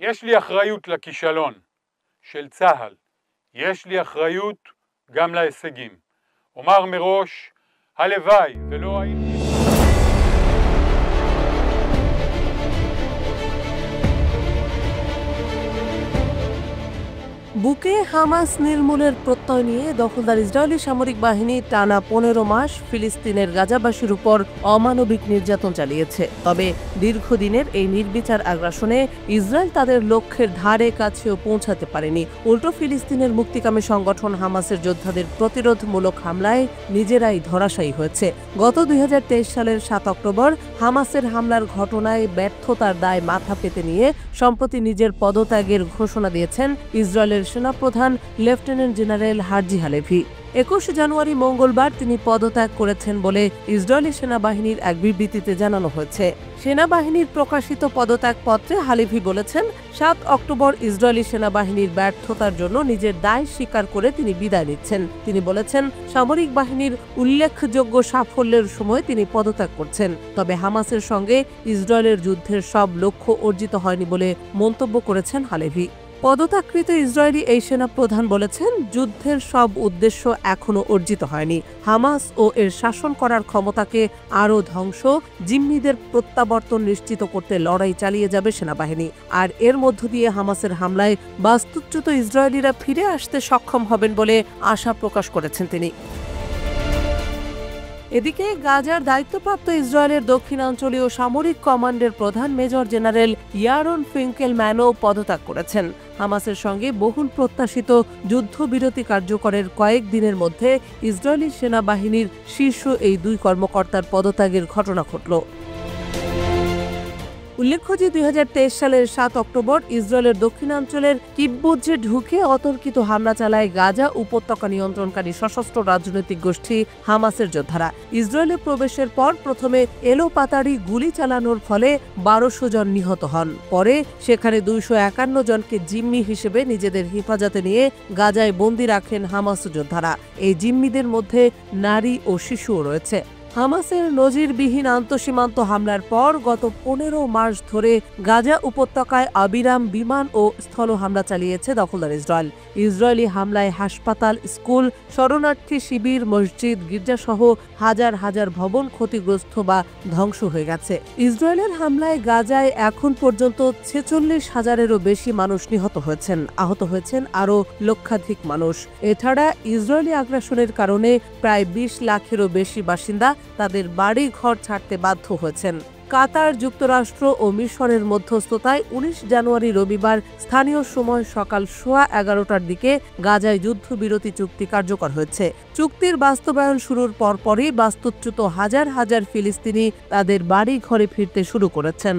יש לי אחריות לכישלון של צה"ל, יש לי אחריות גם להישגים. אומר מראש, הלוואי ולא היינו... বুকে হামাস নির্মূলের প্রত্যয় নিয়ে দখলদার ইসরায়েলি সামরিক বাহিনী টানা ১৫ মাস ফিলিস্তিনের গাজাবাসীর উপর অমানবিক নির্যাতন চালিয়েছে। তবে দীর্ঘদিনের এই নির্বিচার আগ্রাসনে ইসরায়েল তাদের লক্ষ্যের ধারে কাছেও পৌঁছাতে পারেনি। উল্টো ফিলিস্তিনের মুক্তিকামী সংগঠন হামাসের যোদ্ধাদের প্রতিরোধমূলক হামলায় নিজেরাই ধরাশায়ী হয়েছে। গত ২০২৩ সালের ৭ অক্টোবর হামাসের হামলার ঘটনায় ব্যর্থতার দায় মাথা পেতে নিয়ে সম্প্রতি নিজের পদত্যাগের ঘোষণা দিয়েছেন ইসরায়েলের সেনাপ্রধান লেফটেন্যান্ট জেনারেল হার্জি হালেভি। ২১ জানুয়ারি মঙ্গলবার তিনি পদত্যাগ করেছেন বলে ইসরায়েলি সেনাবাহিনীর এক বিবৃতিতে জানানো হয়েছে। সেনাবাহিনীর প্রকাশিত পদত্যাগপত্রে হালেভি বলেছেন, ৭ অক্টোবর ইসরায়েলি সেনাবাহিনীর ব্যর্থতার জন্য নিজের দায় স্বীকার করে তিনি বিদায় নিচ্ছেন। তিনি বলেছেন, সামরিক বাহিনীর উল্লেখযোগ্য সাফল্যের সময় তিনি পদত্যাগ করছেন। তবে হামাসের সঙ্গে ইসরায়েলের যুদ্ধের সব লক্ষ্য অর্জিত হয়নি বলে মন্তব্য করেছেন হালেভি। পদত্যাগকৃত ইসরায়েলি এই সেনাপ্রধান বলেছেন, যুদ্ধের সব উদ্দেশ্য এখনও অর্জিত হয়নি। হামাস ও এর শাসন করার ক্ষমতাকে আরও ধ্বংস, জিম্মিদের প্রত্যাবর্তন নিশ্চিত করতে লড়াই চালিয়ে যাবে সেনাবাহিনী। আর এর মধ্য দিয়ে হামাসের হামলায় বাস্তুচ্যুত ইসরায়েলিরা ফিরে আসতে সক্ষম হবেন বলে আশা প্রকাশ করেছেন তিনি। এদিকে গাজার দায়িত্বপ্রাপ্ত ইসরায়েলের দক্ষিণাঞ্চলীয় সামরিক কমান্ডের প্রধান মেজর জেনারেল ইয়ারন ফিঙ্কেলম্যানও পদত্যাগ করেছেন। হামাসের সঙ্গে বহুল প্রত্যাশিত যুদ্ধবিরতি কার্যকরের কয়েক দিনের মধ্যে ইসরায়েলি সেনাবাহিনীর শীর্ষ এই দুই কর্মকর্তার পদত্যাগের ঘটনা ঘটল। উল্লেখ্য যে ২০২৩ সালের ৭ অক্টোবর ইসরায়েলের দক্ষিণাঞ্চলের কিব্বুৎজে ঢুকে অতর্কিত হামলা চালায় গাজা উপত্যকা নিয়ন্ত্রণকারী সশস্ত্র রাজনৈতিক গোষ্ঠী হামাসের যোদ্ধারা। ইসরায়েলে প্রবেশের পর প্রথমে এলোপাতাড়ি গুলি চালানোর ফলে ১২০০ জন নিহত হন। পরে সেখানে ২৫১ জনকে জিম্মি হিসেবে নিজেদের হেফাজতে নিয়ে গাজায় বন্দী রাখেন হামাস যোদ্ধারা। এই জিম্মিদের মধ্যে নারী ও শিশুও রয়েছে। হামাসের নজিরবিহীন আন্তঃসীমান্ত হামলার পর গত ১৫ মাস ধরে গাজা উপত্যকায় অবিরাম বিমান ও স্থল হামলা চালিয়েছে দখলদার ইসরায়েল। ইসরায়েলি হামলায় হাসপাতাল, স্কুল, শরণার্থী শিবির, মসজিদ, গির্জাসহ হাজার হাজার ভবন ক্ষতিগ্রস্ত বা ধ্বংস হয়ে গেছে। ইসরায়েলের হামলায় গাজায় এখন পর্যন্ত ৪৬,০০০-এরও বেশি মানুষ নিহত হয়েছেন। আহত হয়েছেন আরও লক্ষাধিক মানুষ। এছাড়া ইসরায়েলি আগ্রাসনের কারণে প্রায় ২০ লাখেরও বেশি বাসিন্দা তাদের বাড়ি ঘর ছাড়তে বাধ্য হয়েছেন। কাতার, যুক্তরাষ্ট্র ও মিশরের মধ্যস্থতায় ১৯ জানুয়ারি রবিবার স্থানীয় সময় সকাল ১১:১৫টার দিকে গাজায় যুদ্ধবিরতি চুক্তি কার্যকর হয়েছে। চুক্তির বাস্তবায়ন শুরুর পরপরই বাস্তুচ্যুত হাজার হাজার ফিলিস্তিনি তাদের বাড়ি ঘরে ফিরতে শুরু করেছেন।